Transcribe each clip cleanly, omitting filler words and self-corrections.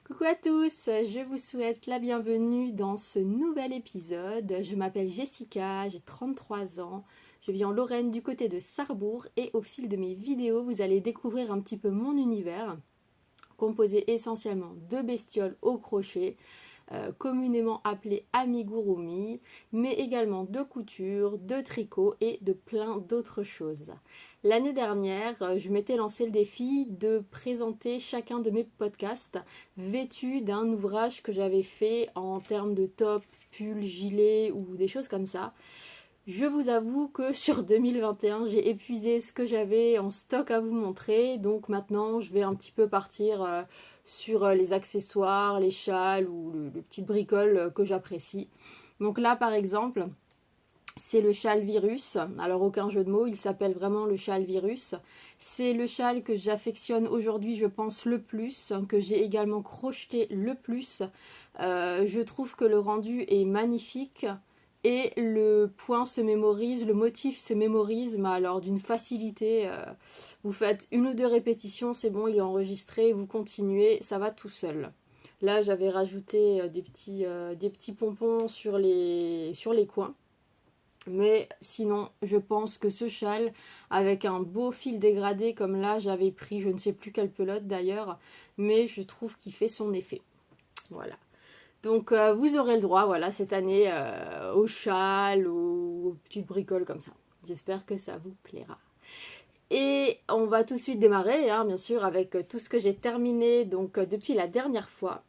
Coucou à tous, je vous souhaite la bienvenue dans ce nouvel épisode. Je m'appelle Jessica, j'ai 33 ans, je vis en Lorraine du côté de Sarrebourg et au fil de mes vidéos, vous allez découvrir un petit peu mon univers, composé essentiellement de bestioles au crochet, communément appelées amigurumi, mais également de couture, de tricot et de plein d'autres choses. L'année dernière, je m'étais lancé le défi de présenter chacun de mes podcasts vêtus d'un ouvrage que j'avais fait en termes de top, pull, gilet ou des choses comme ça. Je vous avoue que sur 2021, j'ai épuisé ce que j'avais en stock à vous montrer. Donc maintenant, je vais un petit peu partir sur les accessoires, les châles ou le petit bricole que j'apprécie. Donc là, par exemple, c'est le châle virus. Alors aucun jeu de mots, il s'appelle vraiment le châle virus. C'est le châle que j'affectionne aujourd'hui, je pense, le plus, que j'ai également crocheté le plus. Je trouve que le rendu est magnifique. Et le point se mémorise, le motif se mémorise, mais alors d'une facilité. Vous faites une ou deux répétitions, c'est bon, il est enregistré, vous continuez, ça va tout seul. Là, j'avais rajouté des petits pompons sur les coins. Mais sinon, je pense que ce châle, avec un beau fil dégradé, comme là, j'avais pris, je ne sais plus quelle pelote d'ailleurs, mais je trouve qu'il fait son effet. Voilà. Donc vous aurez le droit, voilà, cette année au châle, aux petites bricoles comme ça. J'espère que ça vous plaira. Et on va tout de suite démarrer, hein, bien sûr, avec tout ce que j'ai terminé donc depuis la dernière fois.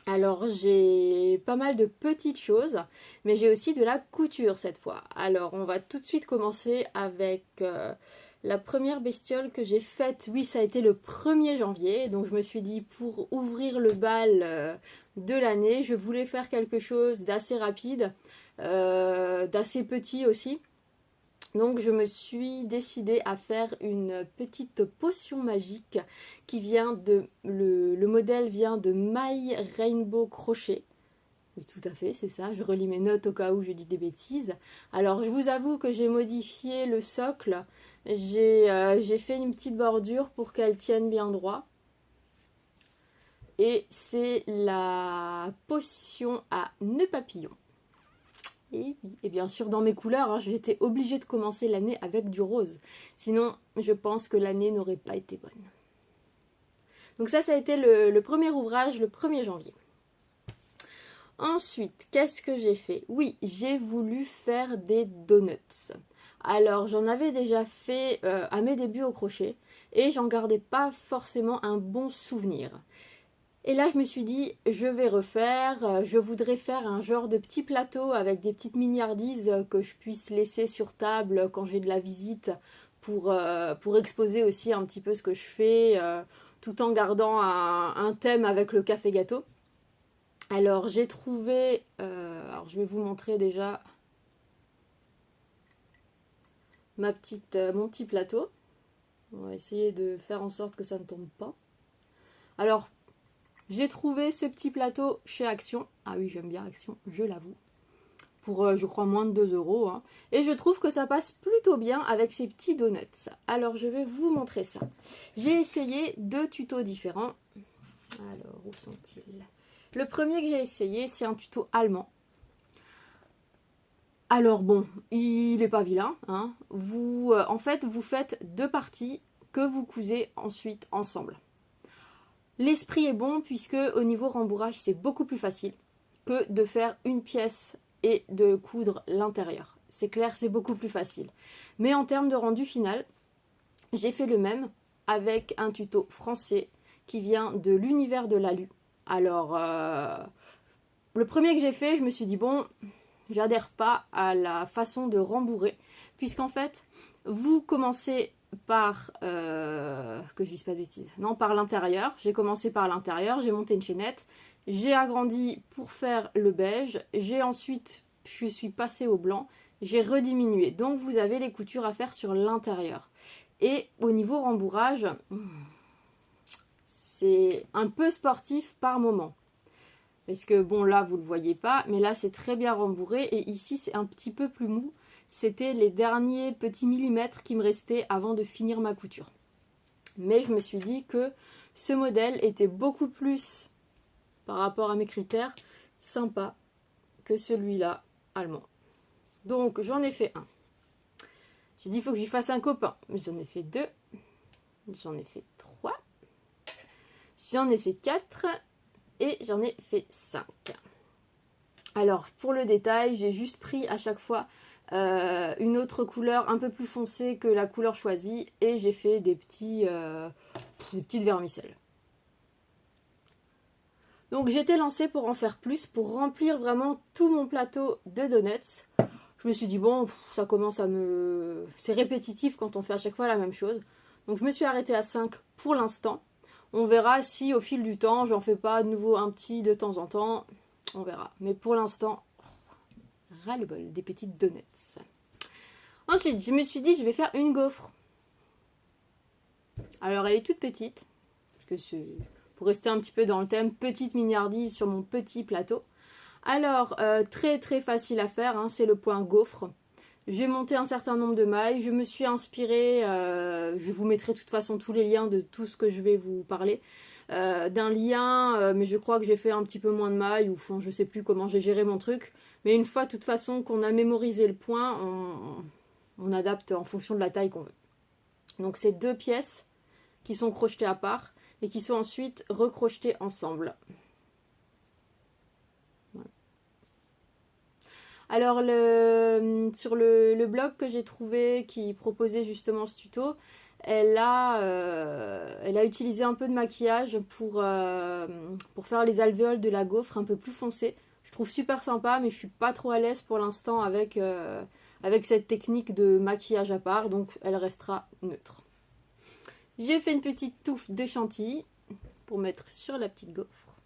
Alors j'ai pas mal de petites choses, mais j'ai aussi de la couture cette fois. Alors on va tout de suite commencer avec la première bestiole que j'ai faite. Oui, ça a été le 1er janvier, donc je me suis dit pour ouvrir le bal de l'année, je voulais faire quelque chose d'assez rapide, d'assez petit aussi. Donc je me suis décidée à faire une petite potion magique qui vient de... Le modèle vient de My Rainbow Crochet. Oui, tout à fait, c'est ça. Je relis mes notes au cas où je dis des bêtises. Alors je vous avoue que j'ai modifié le socle. J'ai fait une petite bordure pour qu'elle tienne bien droit. Et c'est la potion à nœud papillon. Et bien sûr, dans mes couleurs, hein, j'étais obligée de commencer l'année avec du rose. Sinon, je pense que l'année n'aurait pas été bonne. Donc ça a été le premier ouvrage, le 1er janvier. Ensuite, qu'est-ce que j'ai fait? Oui, j'ai voulu faire des donuts. Alors, j'en avais déjà fait à mes débuts au crochet et j'en gardais pas forcément un bon souvenir. Et là, je me suis dit, je vais refaire, je voudrais faire un genre de petit plateau avec des petites mignardises que je puisse laisser sur table quand j'ai de la visite pour exposer aussi un petit peu ce que je fais, tout en gardant un thème avec le café gâteau. Alors, j'ai trouvé, alors je vais vous montrer déjà mon petit plateau. On va essayer de faire en sorte que ça ne tombe pas. Alors, j'ai trouvé ce petit plateau chez Action. Ah oui, j'aime bien Action, je l'avoue. Pour, je crois, moins de 2 euros. Hein. Et je trouve que ça passe plutôt bien avec ces petits donuts. Alors, je vais vous montrer ça. J'ai essayé 2 tutos différents. Alors, où sont-ils? Le premier que j'ai essayé, c'est un tuto allemand. Alors bon, il n'est pas vilain. Hein. En fait, vous faites 2 parties que vous cousez ensuite ensemble. L'esprit est bon puisque au niveau rembourrage, c'est beaucoup plus facile que de faire une pièce et de coudre l'intérieur. C'est clair, c'est beaucoup plus facile. Mais en termes de rendu final, j'ai fait le même avec un tuto français qui vient de l'univers de l'alu. Alors, le premier que j'ai fait, je me suis dit, bon, j'adhère pas à la façon de rembourrer, puisqu'en fait, vous commencez par, que je dise pas de bêtises, non, par l'intérieur. J'ai commencé par l'intérieur, j'ai monté une chaînette, j'ai agrandi pour faire le beige, je suis passée au blanc, j'ai rediminué. Donc vous avez les coutures à faire sur l'intérieur. Et au niveau rembourrage, c'est un peu sportif par moment. Parce que bon, là vous ne le voyez pas, mais là c'est très bien rembourré et ici c'est un petit peu plus mou. C'était les derniers petits millimètres qui me restaient avant de finir ma couture. Mais je me suis dit que ce modèle était beaucoup plus par rapport à mes critères, sympa que celui-là, allemand. Donc j'en ai fait un. J'ai dit il faut que j'y fasse un copain. J'en ai fait 2. J'en ai fait 3. J'en ai fait 4. Et j'en ai fait 5. Alors pour le détail, j'ai juste pris à chaque fois une autre couleur un peu plus foncée que la couleur choisie. Et j'ai fait des petites vermicelles. Donc j'étais lancée pour en faire plus, pour remplir vraiment tout mon plateau de donuts. Je me suis dit bon, ça commence à me... C'est répétitif quand on fait à chaque fois la même chose. Donc je me suis arrêtée à 5 pour l'instant. On verra si au fil du temps, j'en fais pas de nouveau un petit de temps en temps. On verra. Mais pour l'instant, ras-le-bol des petites donuts. Ensuite, je me suis dit je vais faire une gaufre. Alors elle est toute petite. Parce que c'est... Pour rester un petit peu dans le thème, petite mignardise sur mon petit plateau. Alors, très très facile à faire, hein, c'est le point gaufre. J'ai monté un certain nombre de mailles, je me suis inspirée, je vous mettrai de toute façon tous les liens de tout ce que je vais vous parler, d'un lien, mais je crois que j'ai fait un petit peu moins de mailles, ou enfin, je sais plus comment j'ai géré mon truc. Mais une fois de toute façon qu'on a mémorisé le point, on adapte en fonction de la taille qu'on veut. Donc c'est 2 pièces qui sont crochetées à part. Et qui sont ensuite recrochetés ensemble. Voilà. Alors sur le blog que j'ai trouvé qui proposait justement ce tuto, elle a utilisé un peu de maquillage pour faire les alvéoles de la gaufre un peu plus foncées. Je trouve super sympa, mais je suis pas trop à l'aise pour l'instant avec cette technique de maquillage à part, donc elle restera neutre. J'ai fait une petite touffe de chantilly pour mettre sur la petite gaufre.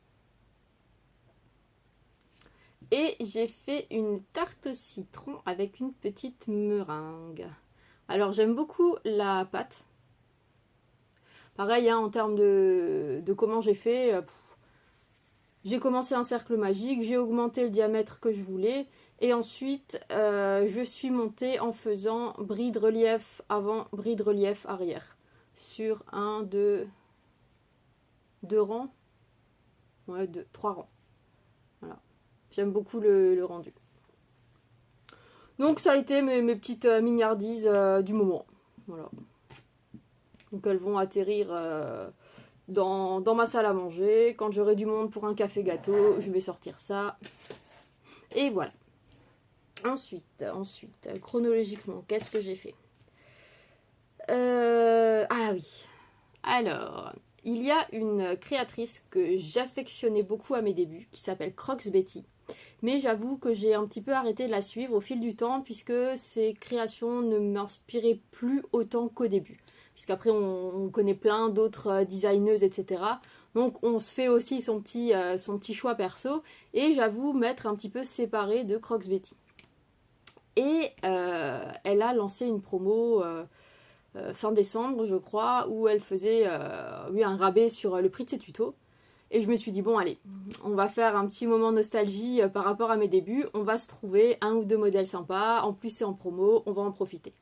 Et j'ai fait une tarte au citron avec une petite meringue. Alors j'aime beaucoup la pâte. Pareil, hein, en termes de comment j'ai fait. J'ai commencé un cercle magique, j'ai augmenté le diamètre que je voulais. Et ensuite, je suis montée en faisant bride relief avant, bride relief arrière. Sur 1, 2 rangs. Ouais, 3 rangs. Voilà. J'aime beaucoup le rendu. Donc ça a été mes petites mignardises du moment. Voilà. Donc elles vont atterrir dans ma salle à manger. Quand j'aurai du monde pour un café gâteau, je vais sortir ça. Et voilà. Ensuite, chronologiquement, qu'est-ce que j'ai fait ? Ah oui. Alors, il y a une créatrice que j'affectionnais beaucoup à mes débuts, qui s'appelle Crocs Betty. Mais j'avoue que j'ai un petit peu arrêté de la suivre au fil du temps, puisque ses créations ne m'inspiraient plus autant qu'au début. Puisqu'après, on connaît plein d'autres designeuses, etc. Donc, on se fait aussi son petit choix perso. Et j'avoue m'être un petit peu séparée de Crocs Betty. Et elle a lancé une promo... fin décembre je crois, où elle faisait un rabais sur le prix de ses tutos. Et je me suis dit bon allez, on va faire un petit moment nostalgie par rapport à mes débuts, on va se trouver 1 ou 2 modèles sympas, en plus c'est en promo, on va en profiter.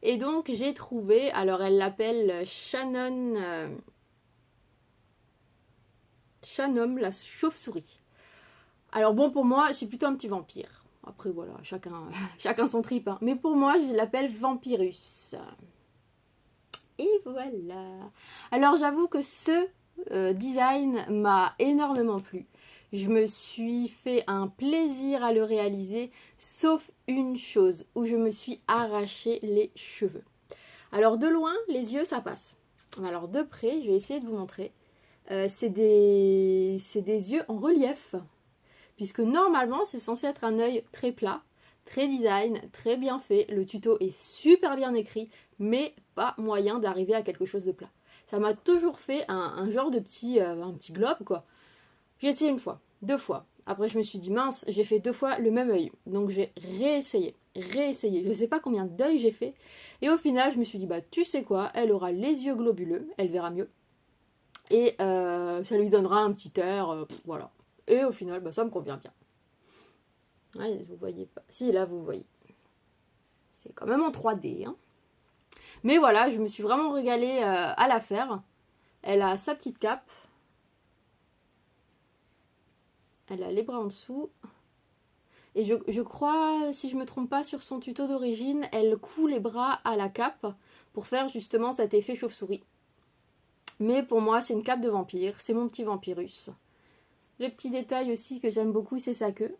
Et donc j'ai trouvé, alors elle l'appelle Shannon la chauve-souris. Alors bon, pour moi c'est plutôt un petit vampire. Après voilà, chacun son trip, hein. Mais pour moi je l'appelle Vampirus. Et voilà. Alors j'avoue que ce design m'a énormément plu. Je me suis fait un plaisir à le réaliser, sauf une chose, où je me suis arraché les cheveux. Alors de loin, les yeux ça passe. Alors de près, je vais essayer de vous montrer. C'est des yeux en relief. Puisque normalement, c'est censé être un œil très plat, très design, très bien fait. Le tuto est super bien écrit, mais pas moyen d'arriver à quelque chose de plat. Ça m'a toujours fait un genre de petit globe, quoi. J'ai essayé une fois, 2 fois. Après, je me suis dit, mince, j'ai fait 2 fois le même œil. Donc, j'ai réessayé. Je ne sais pas combien d'œils j'ai fait. Et au final, je me suis dit, bah, tu sais quoi, elle aura les yeux globuleux, elle verra mieux. Et ça lui donnera un petit air, voilà. Et au final, bah, ça me convient bien. Ouais, vous voyez pas. Si, là, vous voyez. C'est quand même en 3D, hein. Mais voilà, je me suis vraiment régalée à la faire. Elle a sa petite cape. Elle a les bras en dessous. Et je crois, si je ne me trompe pas, sur son tuto d'origine, elle coud les bras à la cape pour faire justement cet effet chauve-souris. Mais pour moi, c'est une cape de vampire. C'est mon petit vampirus. Le petit détail aussi que j'aime beaucoup, c'est sa queue,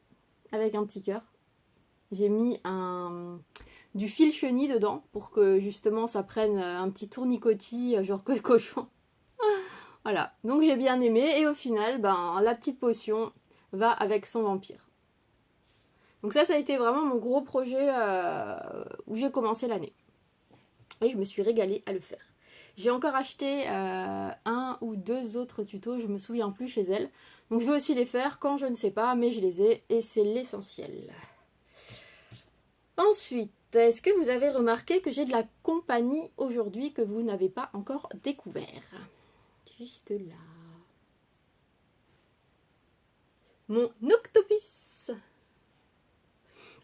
avec un petit cœur. J'ai mis du fil chenille dedans pour que justement ça prenne un petit tournicotis, genre queue de cochon. Voilà, donc j'ai bien aimé. Et au final, ben, la petite potion va avec son vampire. Donc ça a été vraiment mon gros projet où j'ai commencé l'année. Et je me suis régalée à le faire. J'ai encore acheté un ou deux autres tutos, je me souviens plus chez elle. Donc je vais aussi les faire quand je ne sais pas, mais je les ai et c'est l'essentiel. Ensuite, est-ce que vous avez remarqué que j'ai de la compagnie aujourd'hui que vous n'avez pas encore découvert? Juste là. Mon octopus.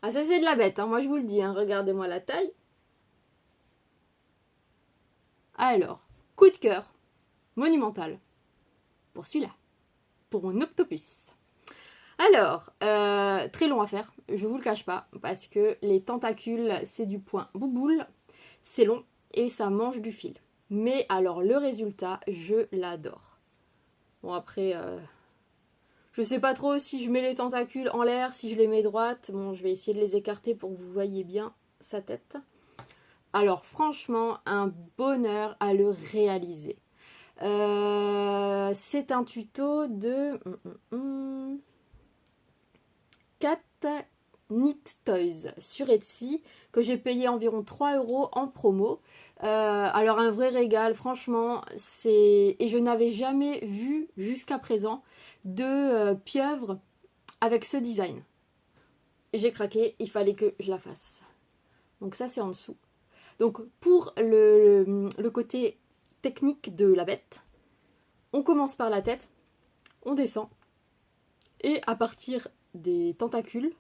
Ah ça c'est de la bête, hein. Moi je vous le dis, hein. Regardez-moi la taille. Alors, coup de cœur, monumental, pour celui-là, pour mon octopus. Alors, très long à faire, je vous le cache pas, parce que les tentacules, c'est du point bouboule, c'est long et ça mange du fil. Mais alors, le résultat, je l'adore. Bon après, je sais pas trop si je mets les tentacules en l'air, si je les mets droites. Bon, je vais essayer de les écarter pour que vous voyez bien sa tête. Alors franchement, un bonheur à le réaliser. C'est un tuto de Cat Knit Toys sur Etsy que j'ai payé environ 3 € en promo. Alors un vrai régal, franchement, et je n'avais jamais vu jusqu'à présent de pieuvre avec ce design. J'ai craqué, il fallait que je la fasse. Donc ça c'est en dessous. Donc pour le côté technique de la bête, on commence par la tête, on descend, et à partir des tentacules,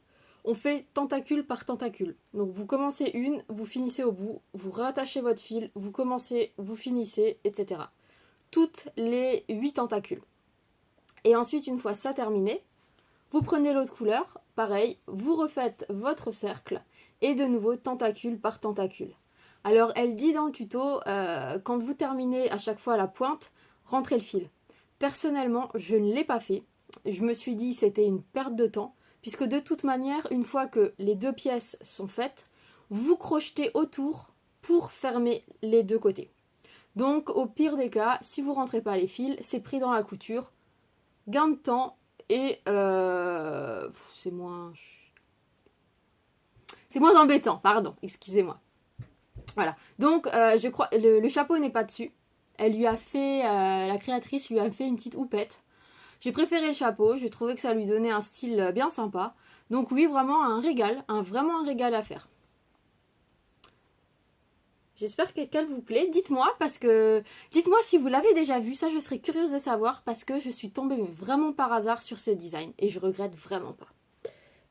on fait tentacule par tentacule. Donc vous commencez une, vous finissez au bout, vous rattachez votre fil, vous commencez, vous finissez, etc. Toutes les 8 tentacules. Et ensuite, une fois ça terminé, vous prenez l'autre couleur, pareil, vous refaites votre cercle, et de nouveau tentacule par tentacule. Alors elle dit dans le tuto, quand vous terminez à chaque fois à la pointe, rentrez le fil. Personnellement, je ne l'ai pas fait. Je me suis dit c'était une perte de temps, puisque de toute manière, une fois que les deux pièces sont faites, vous crochetez autour pour fermer les deux côtés. Donc au pire des cas, si vous ne rentrez pas les fils, c'est pris dans la couture, gain de temps et c'est moins embêtant, pardon, excusez-moi. Voilà, donc je crois le chapeau n'est pas dessus. Elle lui a fait, la créatrice lui a fait une petite houppette. J'ai préféré le chapeau, j'ai trouvé que ça lui donnait un style bien sympa. Donc oui, vraiment un régal, vraiment un régal à faire. J'espère qu'elle vous plaît. Dites-moi dites-moi si vous l'avez déjà vu, ça je serais curieuse de savoir parce que je suis tombée mais vraiment par hasard sur ce design et je regrette vraiment pas.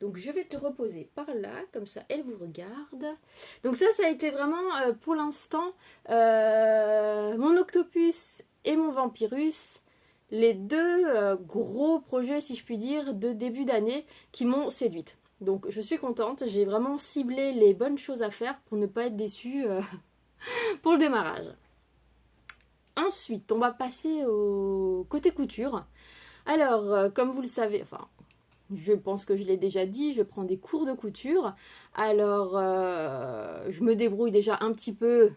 Donc je vais te reposer par là, comme ça elle vous regarde. Donc ça a été vraiment pour l'instant mon octopus et mon vampirus, les deux gros projets si je puis dire de début d'année qui m'ont séduite. Donc je suis contente, j'ai vraiment ciblé les bonnes choses à faire pour ne pas être déçue pour le démarrage. Ensuite on va passer au côté couture. Alors comme vous le savez, enfin je pense que je l'ai déjà dit, je prends des cours de couture. Alors, je me débrouille déjà un petit peu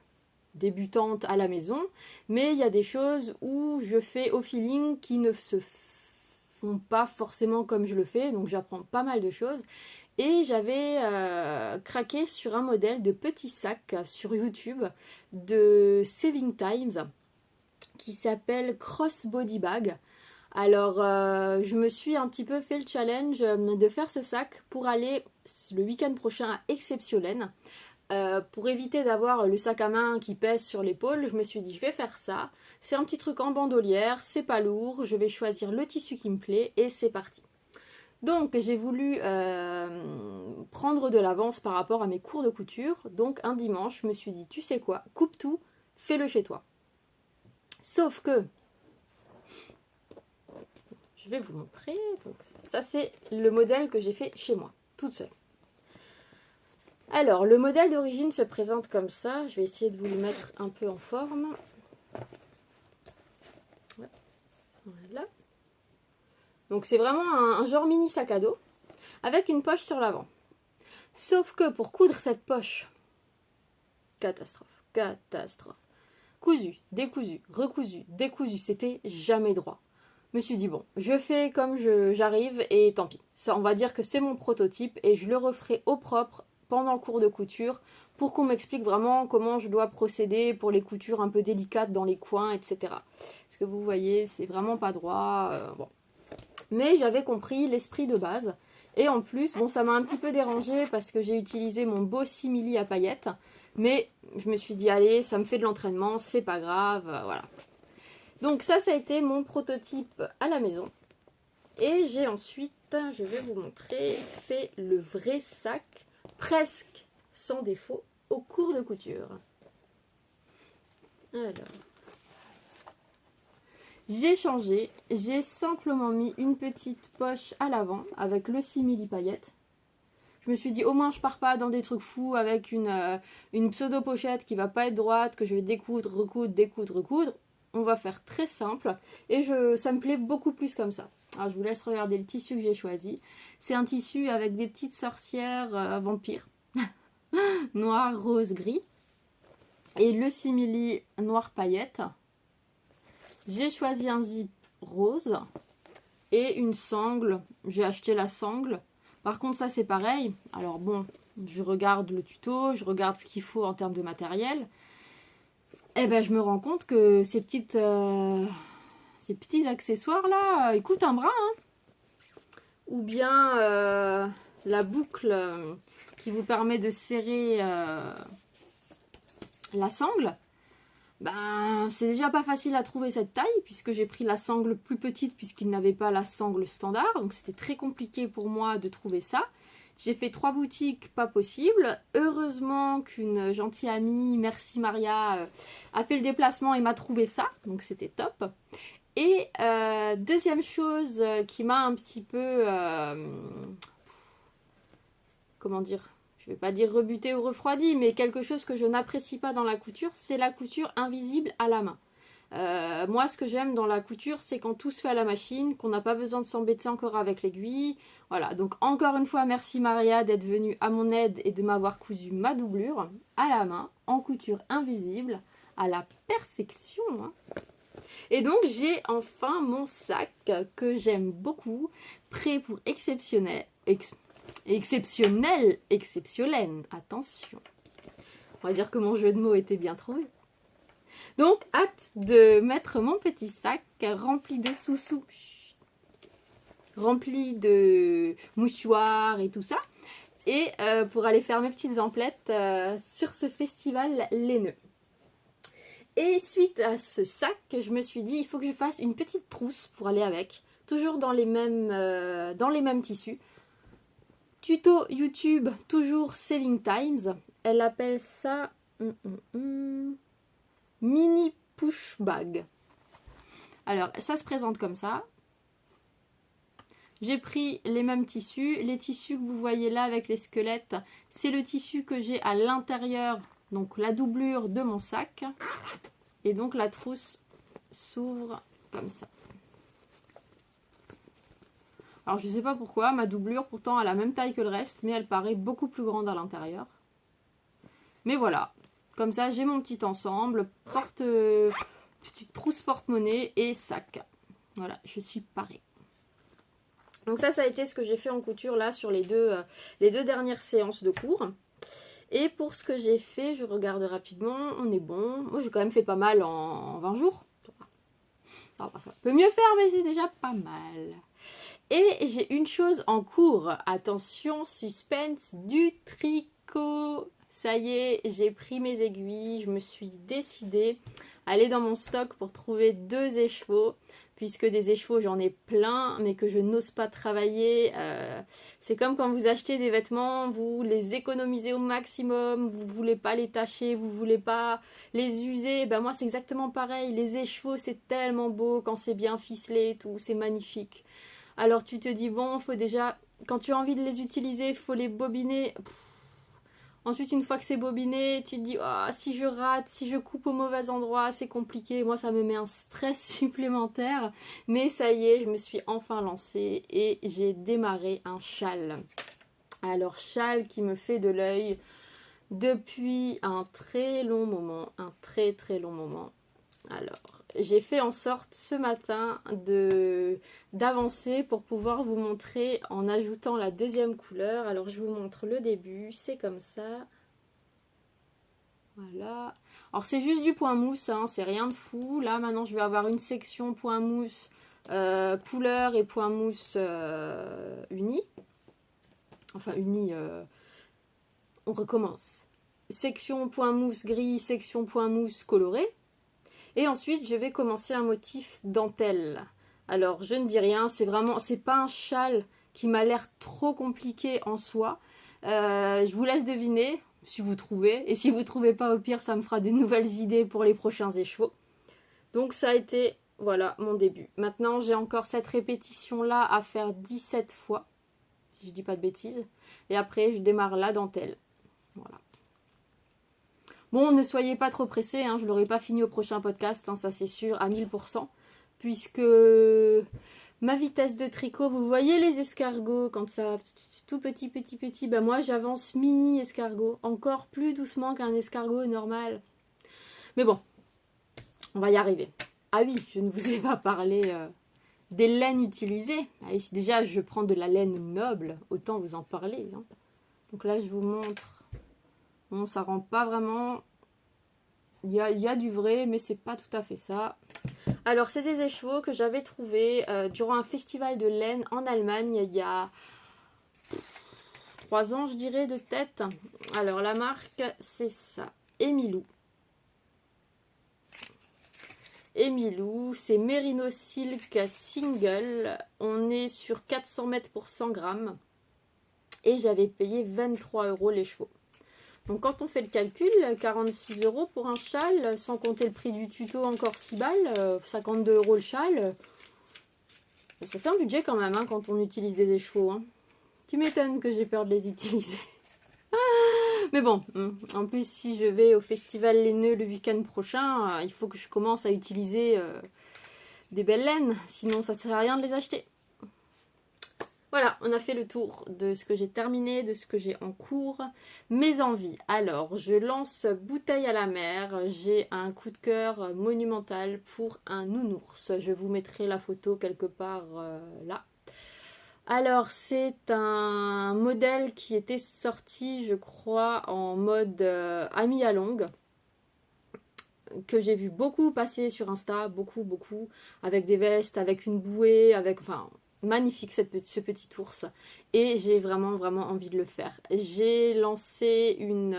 débutante à la maison. Mais il y a des choses où je fais au feeling qui ne se font pas forcément comme je le fais. Donc, j'apprends pas mal de choses. Et j'avais craqué sur un modèle de petit sac sur YouTube de Saving Times qui s'appelle Crossbody Bag. Alors, je me suis un petit peu fait le challenge de faire ce sac pour aller le week-end prochain à Exceptiolène. Pour éviter d'avoir le sac à main qui pèse sur l'épaule, je me suis dit je vais faire ça. C'est un petit truc en bandolière, c'est pas lourd, je vais choisir le tissu qui me plaît et c'est parti. Donc j'ai voulu prendre de l'avance par rapport à mes cours de couture. Donc un dimanche, je me suis dit tu sais quoi, coupe tout, fais-le chez toi. Sauf que je vais vous montrer. Donc, ça, c'est le modèle que j'ai fait chez moi, toute seule. Alors, le modèle d'origine se présente comme ça. Je vais essayer de vous le mettre un peu en forme. Voilà. Donc, c'est vraiment un genre mini sac à dos avec une poche sur l'avant. Sauf que pour coudre cette poche, catastrophe, catastrophe. Cousu, décousu, recousu, décousu, c'était jamais droit. Je me suis dit, bon, je fais comme j'arrive et tant pis. Ça, on va dire que c'est mon prototype et je le referai au propre pendant le cours de couture pour qu'on m'explique vraiment comment je dois procéder pour les coutures un peu délicates dans les coins, etc. Parce que vous voyez, c'est vraiment pas droit. Bon. Mais j'avais compris l'esprit de base. Et en plus, bon, ça m'a un petit peu dérangé parce que j'ai utilisé mon beau simili à paillettes. Mais je me suis dit, allez, ça me fait de l'entraînement, c'est pas grave, voilà. Donc ça a été mon prototype à la maison. Et j'ai ensuite, je vais vous montrer, fait le vrai sac, presque sans défaut, au cours de couture. Alors, j'ai changé, j'ai simplement mis une petite poche à l'avant avec le simili paillettes. Je me suis dit, au moins je pars pas dans des trucs fous avec une pseudo-pochette qui va pas être droite, que je vais découdre, recoudre, découdre, recoudre. On va faire très simple et ça me plaît beaucoup plus comme ça. Alors je vous laisse regarder le tissu que j'ai choisi. C'est un tissu avec des petites sorcières vampires. Noir, rose, gris. Et le simili noir paillette. J'ai choisi un zip rose et une sangle. J'ai acheté la sangle. Par contre, ça, c'est pareil. Alors bon, je regarde le tuto, je regarde ce qu'il faut en termes de matériel. Et ben, je me rends compte que ces petits accessoires-là, ils coûtent un bras. Hein. Ou bien la boucle qui vous permet de serrer la sangle. Ben, c'est déjà pas facile à trouver cette taille puisque j'ai pris la sangle plus petite puisqu'il n'avait pas la sangle standard. Donc c'était très compliqué pour moi de trouver ça. J'ai fait 3 boutiques, pas possible. Heureusement qu'une gentille amie, merci Maria, a fait le déplacement et m'a trouvé ça. Donc c'était top. Et deuxième chose qui m'a un petit peu... comment dire ? Je ne vais pas dire rebuté ou refroidi, mais quelque chose que je n'apprécie pas dans la couture, c'est la couture invisible à la main. Moi, ce que j'aime dans la couture, c'est quand tout se fait à la machine, qu'on n'a pas besoin de s'embêter encore avec l'aiguille. Voilà, donc encore une fois, merci Maria d'être venue à mon aide et de m'avoir cousu ma doublure à la main, en couture invisible, à la perfection. Hein. Et donc, j'ai enfin mon sac que j'aime beaucoup, prêt pour exceptionnel, attention. On va dire que mon jeu de mots était bien trouvé. Donc, hâte de mettre mon petit sac rempli de sous-sous, rempli de mouchoirs et tout ça. Et pour aller faire mes petites emplettes sur ce festival laineux. Et suite à ce sac, je me suis dit, il faut que je fasse une petite trousse pour aller avec. Toujours dans les mêmes tissus. Tuto YouTube, toujours Saving Times. Elle appelle ça mini push bag. Alors, ça se présente comme ça. J'ai pris les mêmes tissus. Les tissus que vous voyez là avec les squelettes, c'est le tissu que j'ai à l'intérieur, donc la doublure de mon sac. Et donc la trousse s'ouvre comme ça. Alors je ne sais pas pourquoi, ma doublure pourtant a la même taille que le reste, mais elle paraît beaucoup plus grande à l'intérieur. Mais voilà, comme ça j'ai mon petit ensemble, petite trousse porte-monnaie et sac. Voilà, je suis parée. Donc ça a été ce que j'ai fait en couture là sur les deux dernières séances de cours. Et pour ce que j'ai fait, je regarde rapidement, on est bon. Moi j'ai quand même fait pas mal en 20 jours. Ça peut mieux faire, mais c'est déjà pas mal. Et j'ai une chose en cours. Attention, suspense, du tricot. Ça y est, j'ai pris mes aiguilles. Je me suis décidée à aller dans mon stock pour trouver 2 écheveaux. puisque des écheveaux j'en ai plein, mais que je n'ose pas travailler. C'est comme quand vous achetez des vêtements, vous les économisez au maximum, vous voulez pas les tacher, vous voulez pas les user. Ben moi c'est exactement pareil, les écheveaux c'est tellement beau quand c'est bien ficelé et tout, c'est magnifique. Alors tu te dis bon, faut déjà, quand tu as envie de les utiliser, faut les bobiner. Ensuite, une fois que c'est bobiné, tu te dis oh, si je rate, si je coupe au mauvais endroit, c'est compliqué. Moi, ça me met un stress supplémentaire. Mais ça y est, je me suis enfin lancée et j'ai démarré un châle. Alors, châle qui me fait de l'œil depuis un très long moment. Un très très long moment. Alors, j'ai fait en sorte ce matin d'avancer pour pouvoir vous montrer en ajoutant la deuxième couleur. Alors, je vous montre le début, c'est comme ça. Voilà. Alors, c'est juste du point mousse, hein, c'est rien de fou. Là, maintenant, je vais avoir une section point mousse couleur et point mousse uni. Enfin, uni, on recommence. Section point mousse gris, section point mousse coloré. Et ensuite, je vais commencer un motif dentelle. Alors, je ne dis rien, c'est pas un châle qui m'a l'air trop compliqué en soi. Je vous laisse deviner si vous trouvez. Et si vous ne trouvez pas, au pire, ça me fera de nouvelles idées pour les prochains écheveaux. Donc, ça a été, voilà, mon début. Maintenant, j'ai encore cette répétition-là à faire 17 fois, si je ne dis pas de bêtises. Et après, je démarre la dentelle. Voilà. Bon, ne soyez pas trop pressés, hein, je ne l'aurai pas fini au prochain podcast, hein, ça c'est sûr, à 1000%, puisque ma vitesse de tricot, vous voyez les escargots, quand ça tout petit, ben moi j'avance mini escargot, encore plus doucement qu'un escargot normal. Mais bon, on va y arriver. Ah oui, je ne vous ai pas parlé des laines utilisées. Ah oui, si déjà je prends de la laine noble, autant vous en parler. Hein. Donc là, je vous montre. Bon, ça rend pas vraiment. Il y a du vrai, mais c'est pas tout à fait ça. Alors, c'est des écheveaux que j'avais trouvés durant un festival de laine en Allemagne il y a 3 ans, je dirais, de tête. Alors, la marque, c'est ça. Emilou. Emilou, c'est Merino Silk Single. On est sur 400 mètres pour 100 grammes. Et j'avais payé 23 € les chevaux. Donc quand on fait le calcul, 46 € pour un châle, sans compter le prix du tuto, encore 6 balles, 52 € le châle. Ça fait un budget quand même hein, quand on utilise des écheveaux. Hein. Tu m'étonnes que j'ai peur de les utiliser. Mais bon, en plus si je vais au festival laineux le week-end prochain, il faut que je commence à utiliser des belles laines, sinon ça ne sert à rien de les acheter. Voilà, on a fait le tour de ce que j'ai terminé, de ce que j'ai en cours. Mes envies. Alors, je lance bouteille à la mer. J'ai un coup de cœur monumental pour un nounours. Je vous mettrai la photo quelque part là. Alors, c'est un modèle qui était sorti, je crois, en mode ami à longue. Que j'ai vu beaucoup passer sur Insta, beaucoup, avec des vestes, avec une bouée, avec... Enfin, magnifique ce petit ours et j'ai vraiment envie de le faire. J'ai lancé une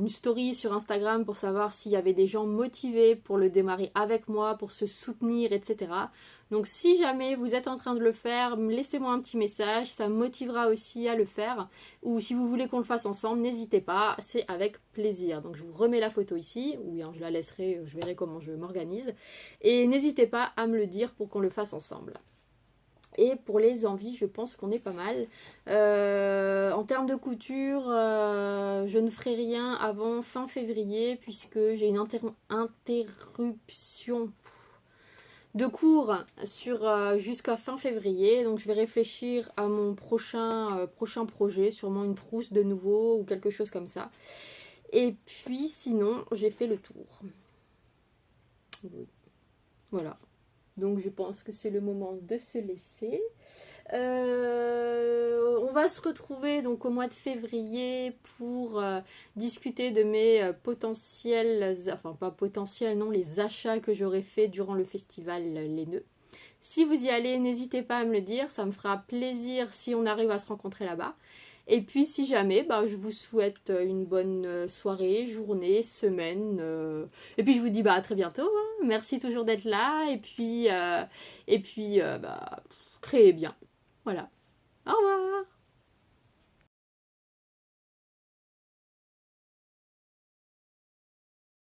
story sur Instagram pour savoir s'il y avait des gens motivés pour le démarrer avec moi, pour se soutenir, etc. Donc si jamais vous êtes en train de le faire, laissez-moi un petit message, ça me motivera aussi à le faire. Ou si vous voulez qu'on le fasse ensemble, n'hésitez pas, c'est avec plaisir. Donc je vous remets la photo ici, oui hein, je la laisserai, je verrai comment je m'organise. Et n'hésitez pas à me le dire pour qu'on le fasse ensemble. Et pour les envies, je pense qu'on est pas mal. En termes de couture, je ne ferai rien avant fin février puisque j'ai une interruption de cours sur jusqu'à fin février. Donc je vais réfléchir à mon prochain projet, sûrement une trousse de nouveau ou quelque chose comme ça. Et puis sinon, j'ai fait le tour. Oui. Voilà. Donc je pense que c'est le moment de se laisser. On va se retrouver donc au mois de février pour discuter de mes potentiels, enfin pas potentiels non, les achats que j'aurais fait durant le festival laineux. Si vous y allez, n'hésitez pas à me le dire, ça me fera plaisir si on arrive à se rencontrer là-bas. Et puis si jamais, je vous souhaite une bonne soirée, journée, semaine. Et puis je vous dis à très bientôt. Hein. Merci toujours d'être là. Et puis, créez bien. Voilà. Au revoir.